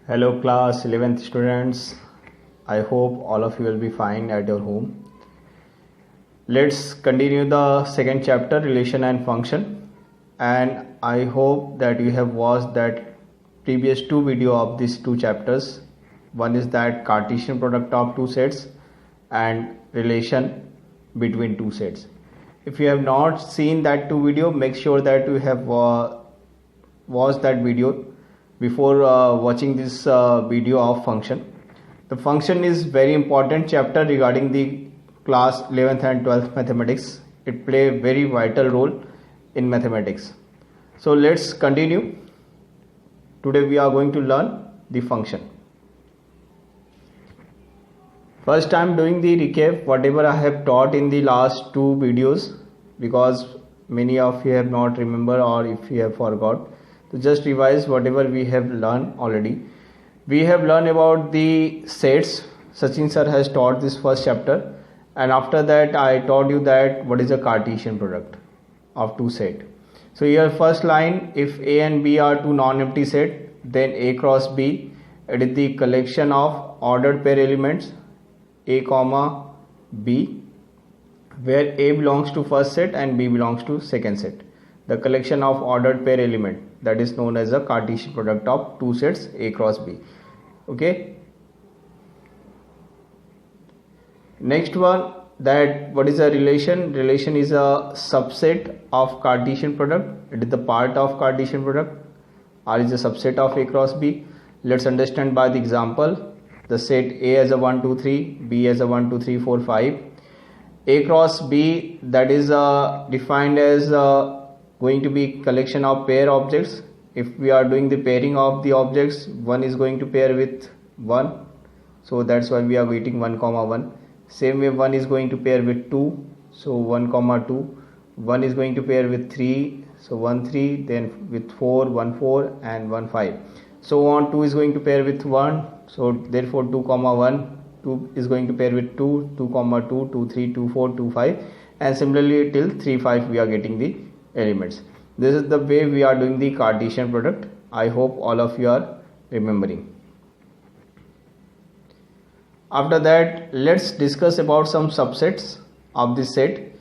Hello class 11th students. I hope all of you will be fine at your home. Let's continue the second chapter, relation and function, and I hope that you have watched that previous two video of these two chapters. One is that Cartesian product of two sets and relation between two sets. If you have not seen that two video, make sure that you have watched that video before watching this video of function. The function is very important chapter regarding the class 11th and 12th mathematics. It play a very vital role in mathematics. So let's continue. Today we are going to learn the function. First, I am doing the recap whatever I have taught in the last two videos, because many of you have not remember, or if you have forgot, so just revise whatever we have learned already. We have learned about the sets. Sachin sir has taught this first chapter, and after that I taught you that what is a Cartesian product of two set. So here first line, if A and B are two non-empty set, then A cross B, it is the collection of ordered pair elements A comma B, where A belongs to first set and B belongs to second set. The collection of ordered pair element, that is known as a Cartesian product of two sets A cross B. Okay. Next one, that what is a relation? Relation is a subset of Cartesian product. It is the part of Cartesian product. R is a subset of A cross B. Let's understand by the example. The set A as a 1 2 3, B as a 1 2 3 4 5. A cross B, that is defined as going to be collection of pair objects. If we are doing the pairing of the objects, one is going to pair with 1, so that's why we are getting 1 comma 1. Same way 1 is going to pair with 2, so 1 comma 2. 1 is going to pair with 3, so 1 3, then with 4 1 4 and 1 5. So on 2 is going to pair with 1, so therefore 2 comma 1. 2 is going to pair with 2, 2 comma 2, 2 3, 2 4, 2 5, and similarly till 3 5 we are getting the elements. This is the way we are doing the Cartesian product. I hope all of you are remembering. After that, let's discuss about some subsets of this set,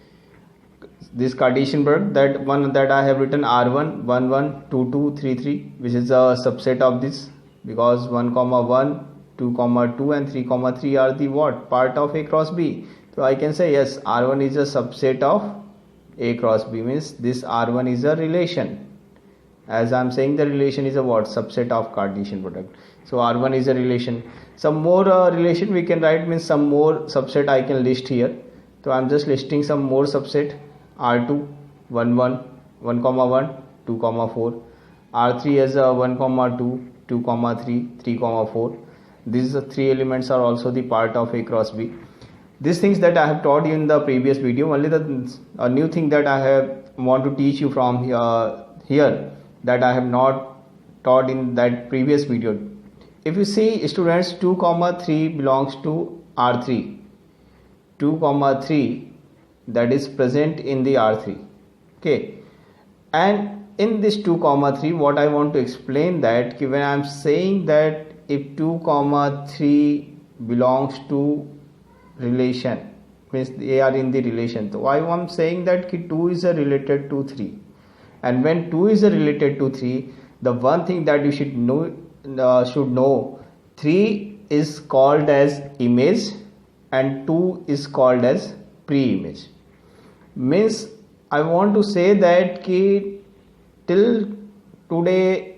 this Cartesian product. That one that I have written R1 1 1 2 2 3 3, which is a subset of this, because 1 comma 1, 2 comma 2 and 3 comma 3 are the what? Part of A cross B. So I can say yes, R1 is a subset of A cross B, means this R1 is a relation. As I am saying, the relation is a what? Subset of Cartesian product. So R1 is a relation. Some more relation we can write, means some more subset I can list here. So I am just listing some more subset. R2 1 1 1 comma 1 2 comma 4. R3 as a 1 comma 2 2 comma 3 3 comma 4. These three elements are also the part of A cross B. These things that I have taught you in the previous video, only the new thing that I have want to teach you from here that I have not taught in that previous video. If you see students, 2 comma 3 belongs to R3. 2 comma 3, that is present in the R3. Okay, and in this 2 comma 3, what I want to explain that when I am saying that if 2 comma 3 belongs to relation, means they are in the relation, so I am saying that 2 is related to 3, and when 2 is related to 3, the one thing that you should know 3 is called as image and 2 is called as pre-image. Means I want to say that till today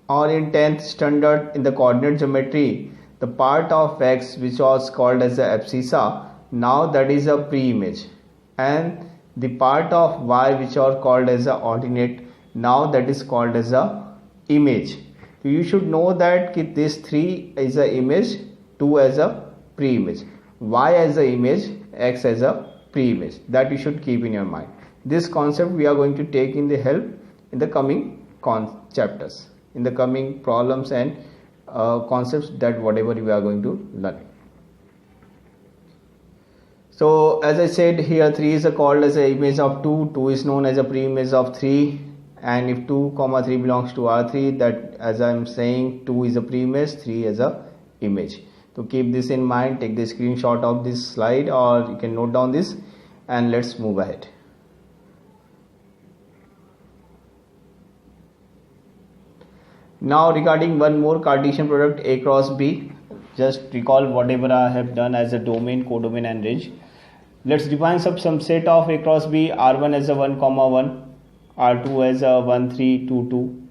or in 10th standard in the coordinate geometry, the part of x which was called as the abscissa, now that is a pre-image, and the part of y which are called as a ordinate, now that is called as a image. So you should know that this 3 is a image, 2 as a pre-image, y as a image, x as a pre-image. That you should keep in your mind. This concept we are going to take in the help in the coming chapters, in the coming problems and concepts that whatever we are going to learn. So as I said here, 3 is called as a image of 2, 2 is known as a pre-image of 3, and if 2 comma 3 belongs to R3, that as I am saying 2 is a pre-image, 3 is a image. So keep this in mind, take the screenshot of this slide or you can note down this, and let's move ahead. Now regarding one more Cartesian product A cross B, just recall whatever I have done as a domain, codomain and range. Let's define some subset of A cross B, R1 as a 1 comma 1, R2 as a 1 3 2 2,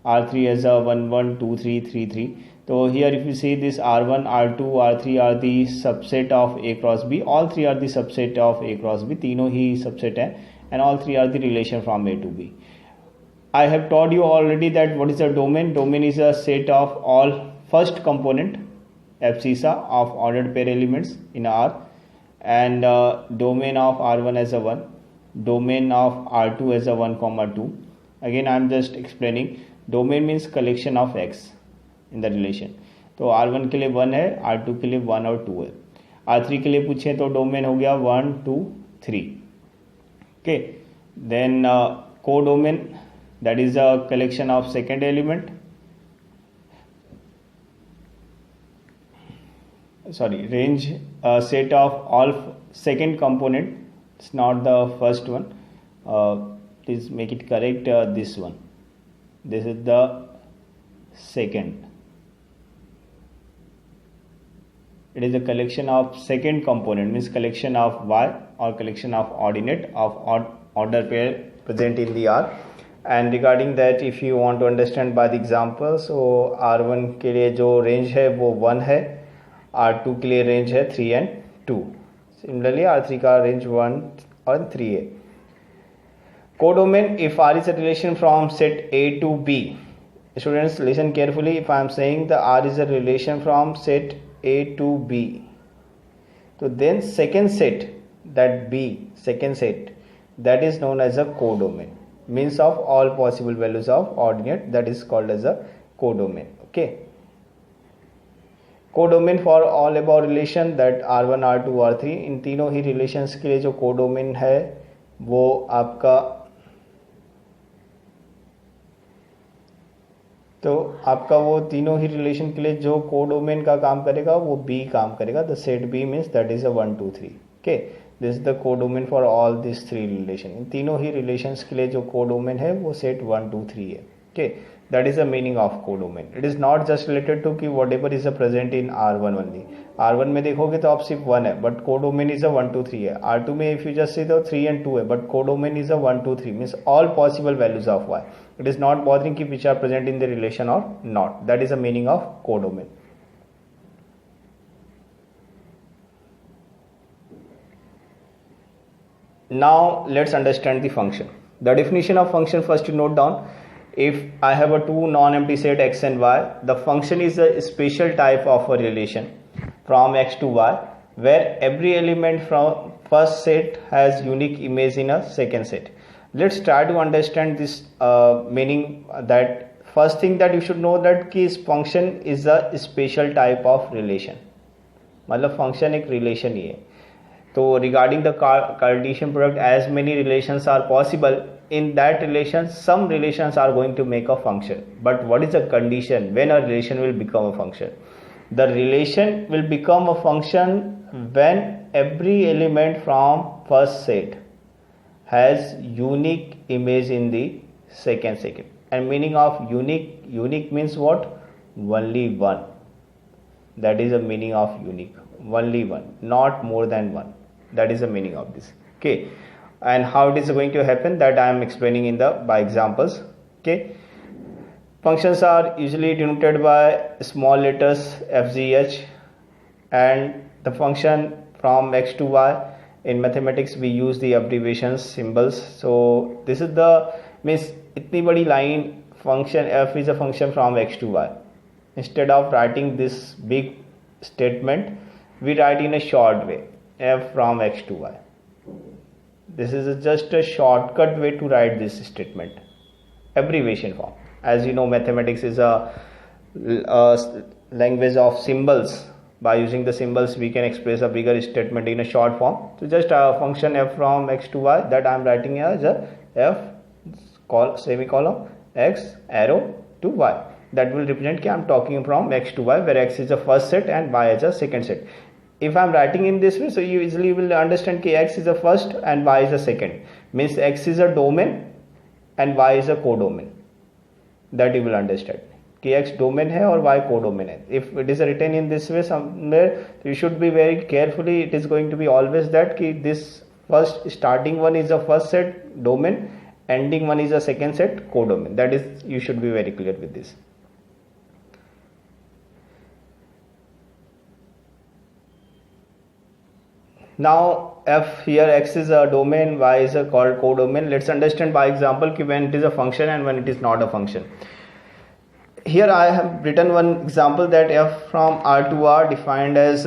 R3 as a 1 1 2 3 3 3. So here if you see this R1, R2, R3 are the subset of A cross B. All three are the subset of A cross B. तीनों ही subset है and all three are the relation from A to B. I have taught you already that what is a domain. Domain is a set of all first component abscissa of ordered pair elements in R, and domain of R1 as a 1, domain of R2 as a 1 comma 2. Again I am just explaining. Domain means collection of X in the relation. तो R1 के लिए 1 है, R2 के लिए 1 और 2 है. R3 के लिए पूछे तो डोमेन हो गया 1 2 3. Okay, then codomain, that is a collection of second element, range, set of all second component. It's not the first one, please make it correct. This one, this is the second. It is a collection of second component, means collection of Y or collection of ordinate of order pair present in the R. And regarding that, if you want to understand by the example, so R1 के लिए जो range है वो 1 है, R2 के लिए range है 3 and 2. Similarly R3 का range 1 और 3 है. Codomain, if R is a relation from set A to B. Students, listen carefully. If I am saying the R is a relation from set A to B, so then second set, that B, second set, that is known as a codomain. Means of all possible values of ordinate, that is called as a codomain. Okay, codomain for all above relation, that R1 R2 R3, इन तीनों ही relations के लिए जो codomain है वो आपका, तो आपका वो तीनों ही रिलेशन के लिए जो कोडोमेन का काम करेगा वो B काम करेगा. The set B means that is a 1 2 3. Okay, this is the codomain for all this three relation. इन तीनों ही रिलेशंस के लिए जो कोडोमेन है वो सेट 1 2 3 है. Okay, that is the meaning of codomain. It is not just related to कि whatever is a present in R1 only. R1 में देखोगे तो आप सिर्फ 1 है, बट कोडोमेन इज अ 1 2 3 है. R2 में इफ यू जस्ट सी तो 3 and 2 है, but codomain is a 1 2 3 means all possible values of Y. It is not bothering ki which are present in the relation or not. That is the meaning of codomain. Now let's understand the function. The definition of function, first you note down. If I have a two non-empty set X and Y, the function is a special type of a relation from X to Y, where every element from first set has unique image in a second set. Let's try to understand this meaning. That first thing that you should know that कि इस function is a special type of relation. मतलब function एक relation ही है. तो regarding the Cartesian product, as many relations are possible, in that relation some relations are going to make a function. But what is the condition when a relation will become a function? The relation will become a function when every element from first set has unique image in the second set. And meaning of unique means what? Only one. That is the meaning of unique. Only one, not more than one. That is the meaning of this. Okay, and how it is going to happen, that I am explaining in the by examples. Okay, functions are usually denoted by small letters FGH, and the function from X to Y. In mathematics we use the abbreviations symbols. So this is the means इतनी बड़ी line function f is a function from X to Y. Instead of writing this big statement, we write in a short way, f from X to Y. This is just a shortcut way to write this statement, abbreviation form. As you know, mathematics is a language of symbols. By using the symbols we can express a bigger statement in a short form. So just a function f from X to Y, that I am writing as a f semicolon x arrow to y. That will represent I am talking from x to y, where x is the first set and y is the second set. If I am writing in this way, so you easily will understand कि x is the first and y is the second. Means x is a domain and y is a codomain. That you will understand कि x domain है और y codomain है. If it is written in this way somewhere, you should be very carefully. It is going to be always that कि this first starting one is the first set domain, ending one is the second set codomain. That is, you should be very clear with this. Now f here x is a domain, y is a called codomain. Let's understand by example कि when it is a function and when it is not a function. Here I have written one example that f from R to R defined as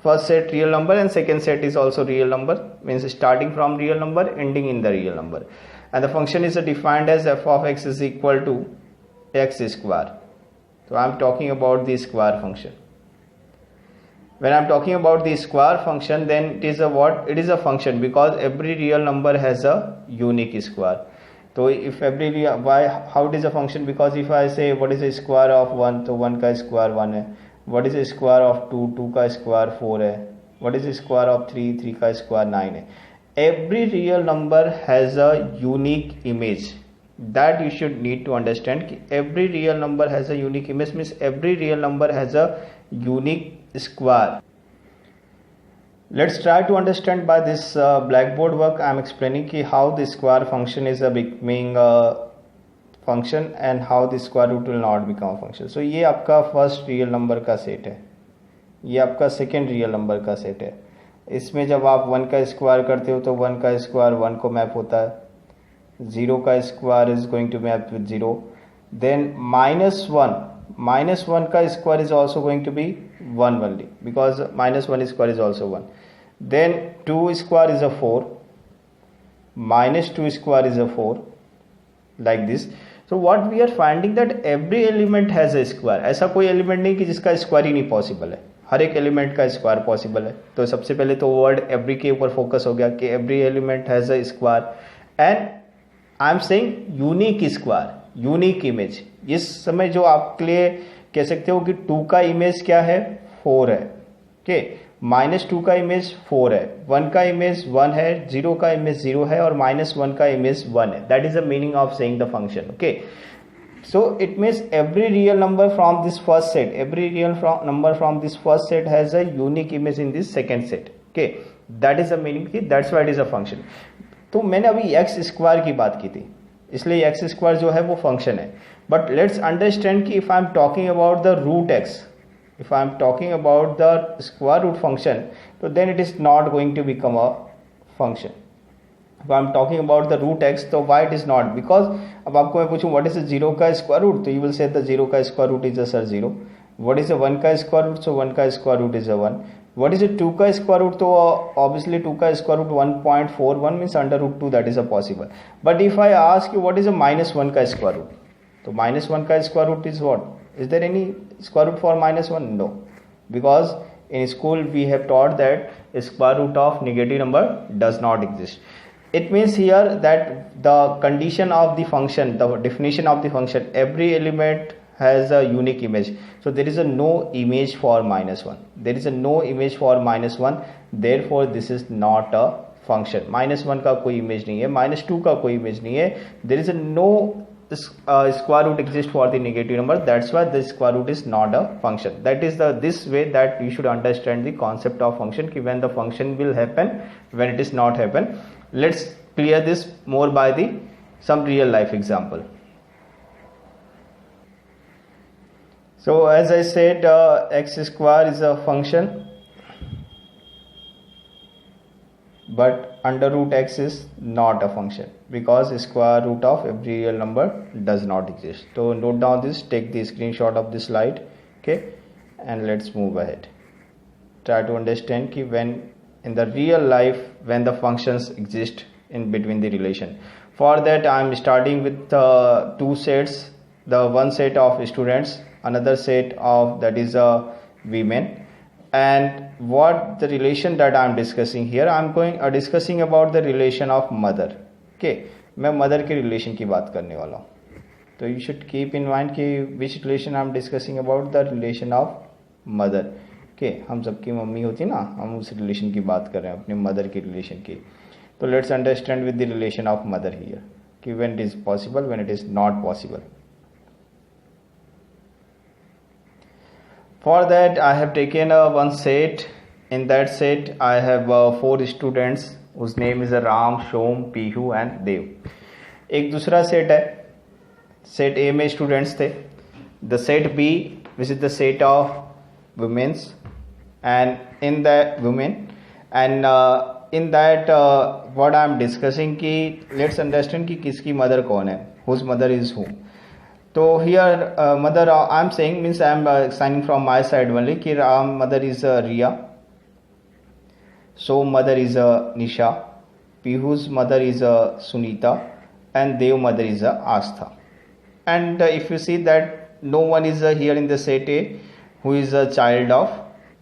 first set real number and second set is also real number, means starting from real number ending in the real number, and the function is defined as f of x is equal to x square. So I am talking about the square function. When I am talking about the square function, then it is a what? It is a function because every real number has a unique square. So if every real, why, how it is a function? Because if I say what is the square of 1, so 1 का square 1 है. What is the square of 2, 2 का square 4 है. What is the square of 3, 3 का square 9 है. Every real number has a unique image. That you should need to understand. Every real number has a unique image, means every real number has a unique square. Let's try to understand by this blackboard work. I am explaining how the square function is becoming a function and how the square root will not become a function. So ये आपका first real number का set है, ये आपका second real number का set है. इसमें जब आप 1 का स्क्वायर करते हो तो 1 का स्क्वायर 1 को मैप होता है, 0 का square is going to map with 0, then -1 का square is also going to be 1 only because -1 square is also 1. Then 2 square is a 4, -2 square is a 4, like this. So what we are finding that every element has a square. ऐसा कोई element नहीं कि जिसका square ही नहीं possible है, हर एक element का square possible है. तो सबसे पहले तो वर्ड एवरी के ऊपर फोकस हो गया कि every element has a square and I am saying unique square, unique image. इस समय जो आपके लिए कह सकते हो कि 2 का इमेज क्या है, 4 है. ओके, -2 का इमेज 4 है, 1 का इमेज 1 है, 0 का इमेज 0 है और -1 का इमेज 1 है. That is the meaning of saying the function. Okay, so it means every real number from this first set, every real number from this first set has a unique image in this second set. Okay, that is the meaning कि that's why it is a function. तो मैंने अभी x square की बात की थी, इसलिए x square जो है वो फंक्शन है. बट लेट्स अंडरस्टैंड कि if I am talking about the root x, if I am talking about the square root function, so then it is not going to become a function. If I am talking about the root x, तो why it is not? Because अब आपको मैं पूछूं what is the 0 का square root, तो you will say the 0 का square root is a sir 0. What is the 1 का square root? So 1 का square root is a 1. What is the 2 का square root? तो obviously 2 का square root 1.41 means under root 2, that is a possible. But if I ask you what is a -1 का square root, तो -1 का square root is what? Is there any square root for -1? No, because in school we have taught that square root of negative number does not exist. It means here that the condition of the function, the definition of the function, every element has a unique image. So there is a no image for -1. There is a no image for -1. Therefore this is not a function. -1 का कोई image नहीं है, -2 का कोई image नहीं है. There is a no square root exists for the negative number. That's why the square root is not a function. That is this way that you should understand the concept of function, कि when the function will happen, when it is not happen. Let's clear this more by the some real life example. So as I said, x square is a function, but under root x is not a function because square root of every real number does not exist. So note down this, take the screenshot of this slide, okay, and let's move ahead. Try to understand कि when in the real life, when the functions exist in between the relation. For that I am starting with two sets, the one set of students, another set of that is women. And what the relation that I am discussing here, I am discussing about the relation of mother. Okay, मैं mother के relation की बात करने वाला हूँ. तो you should keep in mind कि which relation I am discussing about the relation of mother. Okay, हम सबकी मम्मी होती ना, हम उस रिलेशन की बात कर रहे हैं, अपने मदर की रिलेशन की. तो let's understand with the relation of mother here कि when it is possible, when it is not possible. For that I have taken one set. In that set I have 4 students whose name is Ram, Shom, Pihu and Dev. एक दूसरा set है, set A में students थे. The set B which is the set of women's and in that women and in that what I am discussing कि let's understand कि किसकी mother कौन है, whose mother is whom. So here mother I am saying means I am signing from my side only कि Ram mother is Riya, So mother is Nisha, Pihu's mother is Sunita and Dev mother is Astha. And if you see that no one is here in the set A who is a child of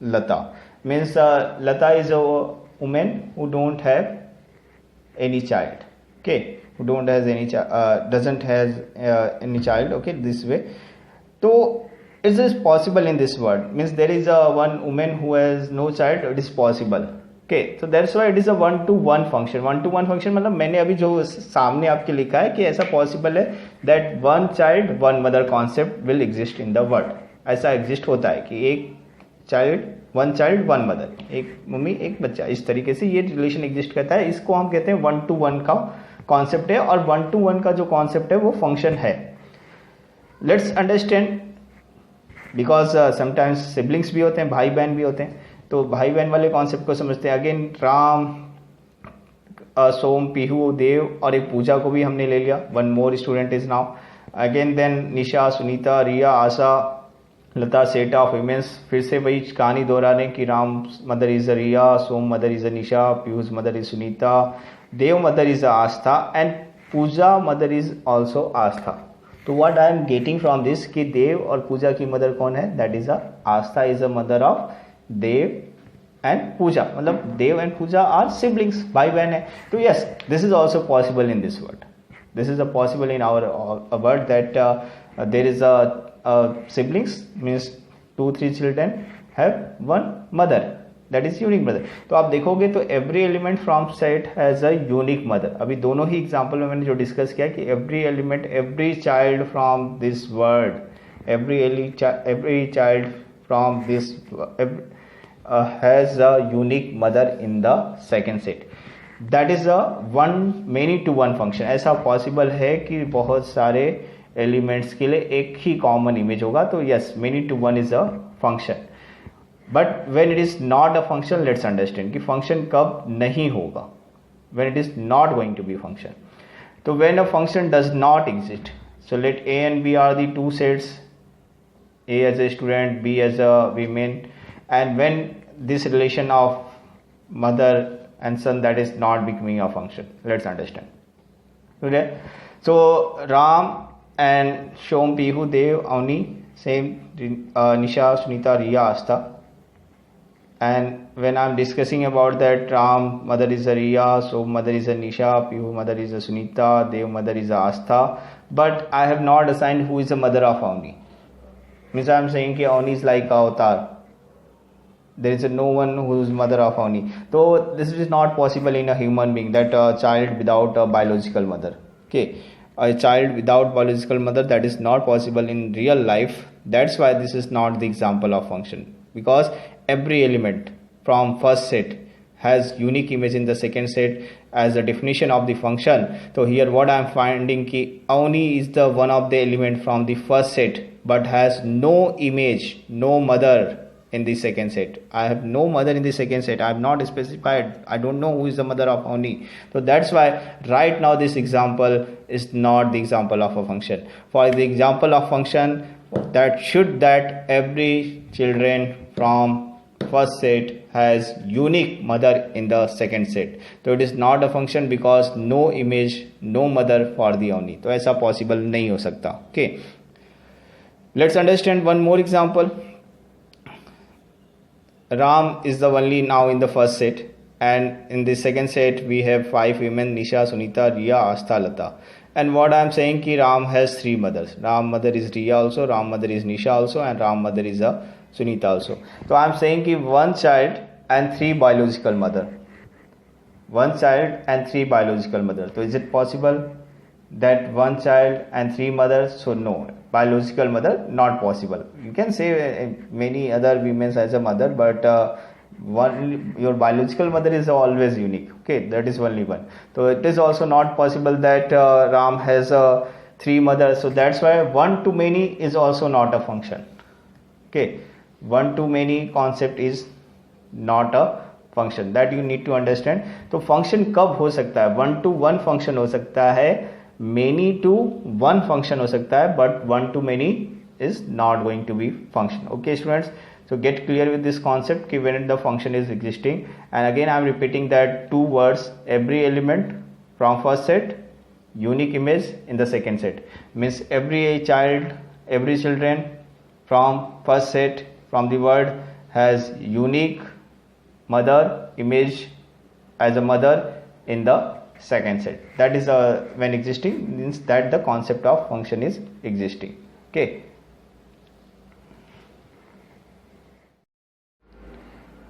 Lata, means Lata is a woman who don't have any child. Okay, who don't has any doesn't has any child. Okay, this way. So is this possible in this world? Means there is a one woman who has no child. It is possible. Okay, so that's why it is a one to one function. One to one function मतलब मैंने अभी जो सामने आपके लिखा है कि ऐसा possible है that one child one mother concept will exist in the world. ऐसा exist होता है कि एक child one child one mother, एक मम्मी एक बच्चा, इस तरीके से ये रिलेशन एग्जिस्ट करता है. इसको हम कहते हैं वन टू वन का कॉन्सेप्ट है और वन टू वन का जो कॉन्सेप्ट है वो फंक्शन है. Let's understand because sometimes siblings भी होते हैं, भाई बहन भी होते हैं, तो भाई बहन वाले कॉन्सेप्ट को समझते हैं. अगेन राम, सोम, पीहू, देव और एक पूजा को भी हमने ले लिया. One more student is now. Again then Nisha, Sunita, Riya, Asha, Lata, set of womens. फिर से वही कहानी दोहराने की Ram mother is Riya, Som mother is Nisha, Piyush mother is Sunita, Dev mother is Astha and Pooja mother is also Astha. तो what I am getting from this कि देव और पूजा की मदर कौन है? That is Astha is a mother of Dev and Pooja. मतलब Dev and Pooja are siblings, भाई बहन है. तो yes, this is also possible in this world. This is a possible in our word that there is a siblings means 2-3 children have one mother, that is unique mother. तो आप देखोगे तो every element from set has a unique mother. अभी दोनों ही example में मैंने जो discuss किया कि every element, every child from this word, every child from this has a unique mother in the second set. That is a one many to one function. ऐसा possible है कि बहुत सारे एलिमेंट्स के लिए एक ही कॉमन इमेज होगा. तो yes, many to one is a function. But when it is not a function, let's understand कि फंक्शन कब नहीं होगा, when it is not going to be function. तो when a function does not exist, so let A and B are the two sets, A as a student, B as a women, and when this relation of mother and son that is not becoming a function. Let's understand. Okay, so Ram and Shom, Pihu, Dev, Avni, same, Nisha, Sunita, Riya, Astha. And when I'm discussing about that, Ram mother is a Riya, so mother is a Nisha, Pihu mother is a Sunita, Dev mother is a Astha, but I have not assigned who is the mother of Avni. Means I'm saying कि Avni is like avatar. There is no one who is mother of Avni. So this is not possible in a human being, that a child without a biological mother. Okay, a child without biological mother, that is not possible in real life. That's why this is not the example of function, because every element from first set has unique image in the second set as a definition of the function. So here what I am finding ki Avni is the one of the element from the first set but has no image, no mother in the second set. I have no mother in the second set. I have not specified. I don't know who is the mother of Avni. So that's why right now this example is not the example of a function. For the example of function, that every children from first set has unique mother in the second set. So it is not a function because no image, no mother for the Avni. तो ऐसा possible नहीं हो सकता. Okay. Let's understand one more example. Ram is the only now in the first set and in the second set we have 5 women: Nisha, Sunita, Riya, Astha, Lata. And what I am saying ki Ram has 3 mothers. Ram mother is Riya also, Ram mother is Nisha also, and Ram mother is Sunita also. So I am saying ki 1 child and 3 biological mother. 1 child and 3 biological mother. So is it possible that 1 child and 3 mothers? So no, biological mother not possible. You can say many other women as a mother, but your biological mother is always unique. Okay, that is only one. So it is also not possible that Ram has 3 mothers. So that's why one to many is also not a function. Okay, one to many concept is not a function, that you need to understand. तो function कब हो सकता है? 1 to 1 function हो सकता है, many to 1 function हो सकता है, but 1 to many is not going to be function. Okay students, so get clear with this concept कि when the function is existing. And again I am repeating that 2 words: every element from first set, unique image in the second set. Means every child, every children from first set from the word has unique mother image as a mother in the second set. That is when existing means that the concept of function is existing. Okay.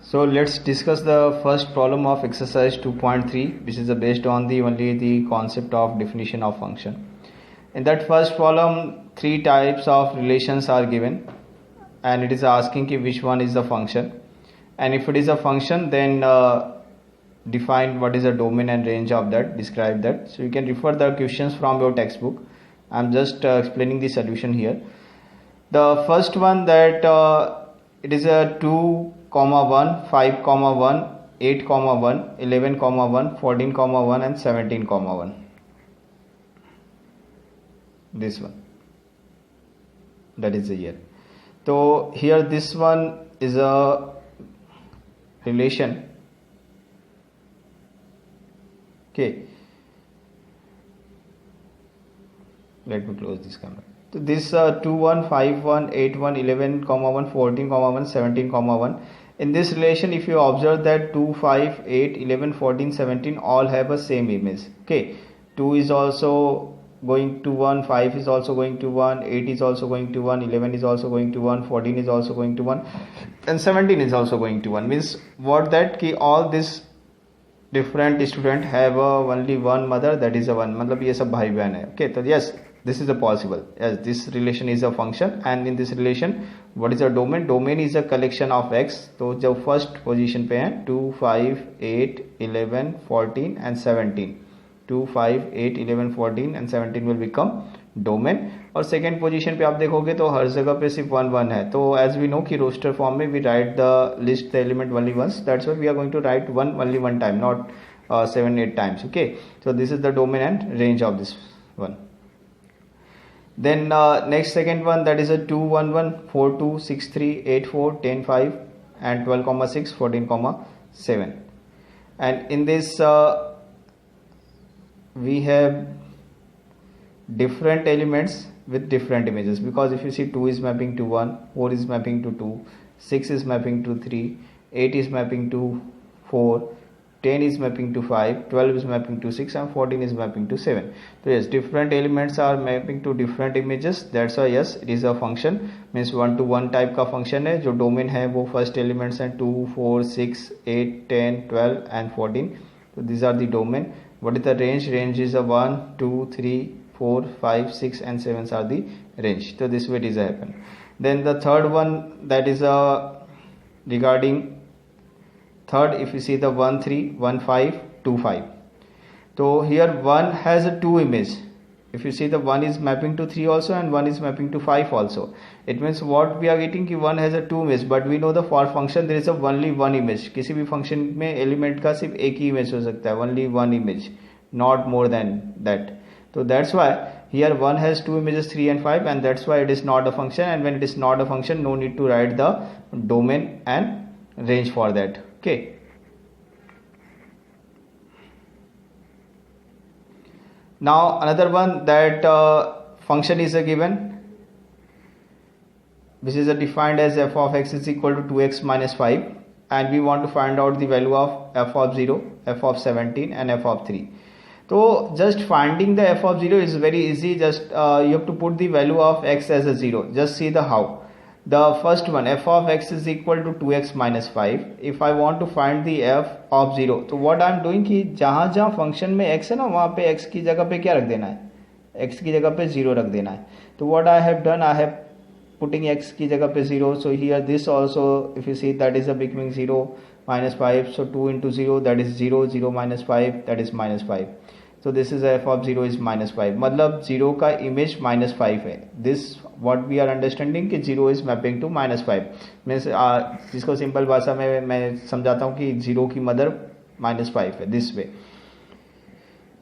So let's discuss the first problem of exercise 2.3, which is based on only the concept of definition of function. In that first problem, 3 types of relations are given, and it is asking which one is the function. And if it is a function, then define what is the domain and range of that, describe that. So you can refer the questions from your textbook. I am just explaining the solution here. The first one, that it is a 2, 1, 5, 1, 8, 1, 11, 1, 14, 1 and 17, 1. This one, that is the year. So here this one is a relation. Okay, let me close this camera. So this 2, 1, 5, 1, 8, 1, 11, 1, 14, 1, 17, 1. In this relation, if you observe that 2, 5, 8, 11, 14, 17 all have a same image. Okay, 2 is also going to 1, 5 is also going to 1, 8 is also going to 1, 11 is also going to 1, 14 is also going to 1, and 17 is also going to 1. Means what that ki all this different student have only one mother, that is a one, मतलब ये सब भाई बहन है. Okay, so yes, this is a possible. Yes, this relation is a function, and in this relation what is a domain? Domain is a collection of x. तो जब first position पे हैं 2, 5, 8, 11, 14 and 17. 2, 5, 8, 11, 14 and 17 will become domain. और second position पे आप देखोगे तो हर जगह पे सिर्फ 1 1 है. तो एज वी नो कि रोस्टर फॉर्म में we write the list the element only once, that's why we are going to write 1 only 1 time, not 7 8 times. Okay, so this is the domain and range of this one. Then next second one, that is a 2 1 1, 4 2, 6 3, 8 4, 10 5 and 12 6, 14 7. And in this we have different elements with different images, because if you see 2 is mapping to 1, 4 is mapping to 2, 6 is mapping to 3, 8 is mapping to 4, 10 is mapping to 5, 12 is mapping to 6 and 14 is mapping to 7. So yes, different elements are mapping to different images. That's why yes, it is a function. Means 1 to 1 type का function है. जो domain है वो first elements हैं 2, 4, 6, 8, 10, 12 and 14. So these are the domain. What is the range? Range is a 1, 2, 3, 4, 5, 6 and 7 are the range. So this way it is happen. Then the third one, that is regarding third, if you see the 1 3, 1 5, 2 5. So here 1 has a 2 image. If you see the 1 is mapping to 3 also and 1 is mapping to 5 also. It means what we are getting कि 1 has a 2 image, but we know the for function there is a only 1 image. किसी भी function में element का सिर्फ एक ही image हो सकता है, only 1 image, not more than that. So that's why here 1 has 2 images 3 and 5, and that's why it is not a function. And when it is not a function, no need to write the domain and range for that. Okay. Now another one, that function is a given, which is defined as f of x is equal to 2x minus 5, and we want to find out the value of f of 0, f of 17 and f of 3. So just finding the f of 0 is very easy. Just you have to put the value of x as a 0. Just see the how. The first one, f of x is equal to 2x minus 5. If I want to find the f of 0, तो what I am doing कि जहाँ जहाँ function में x है ना, वहाँ पे x की जगह पे क्या रख देना है, x की जगह पे 0 रख देना है. तो what I have done, I have putting x की जगह पे 0. So here this also, if you see, that is a becoming 0 minus 5. So 2 into 0, that is 0, 0 minus 5, that is minus 5. So this is f of 0 is minus 5. मतलब 0 का image minus 5 है. This what we are understanding कि 0 is mapping to minus 5. Means जिसको simple भाषा में मैं समझाता हूँ कि 0 की मदर minus 5 है. This way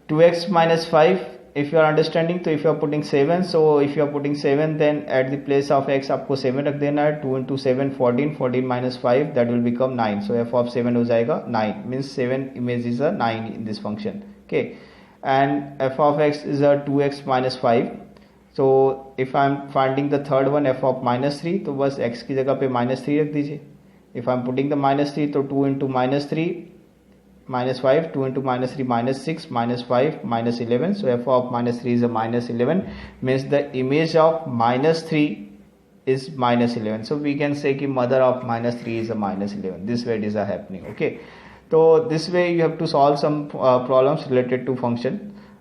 2x minus 5. If you are understanding, तो if you are putting 7, so if you are putting 7, then at the place of x आपको 7 रख देना है. 2 into 7 14, 14 minus 5, that will become 9. So f of 7 हो जाएगा 9. Means 7 image is a 9 in this function. Okay. And f of x is a 2x minus 5. So if I am finding the third one, f of minus 3, तो बस x की जगह पे minus 3 रख दीजिए. If I am putting the minus 3, तो 2 into minus 3 minus 5, 2 into minus 3 minus 6, minus 5 minus 11. So f of minus 3 is a minus 11. Means the image of minus 3 is minus 11. So we can say कि mother of minus 3 is a minus 11. This way it is happening. Okay. So this way you have to solve some problems related to function,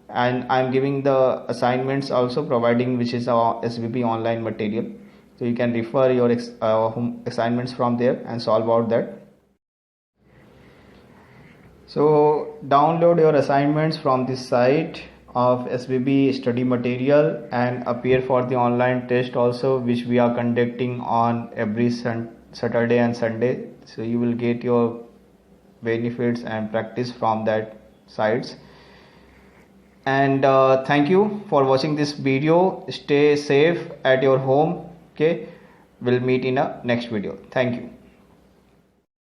and I am giving the assignments also providing, which is our SVP online material. So you can refer your home assignments from there and solve out that. So download your assignments from this site of SVB study material and appear for the online test also, which we are conducting on every Saturday and Sunday. So you will get your benefits and practice from that sites. And thank you for watching this video. Stay safe at your home. Okay, we'll meet in a next video. Thank you.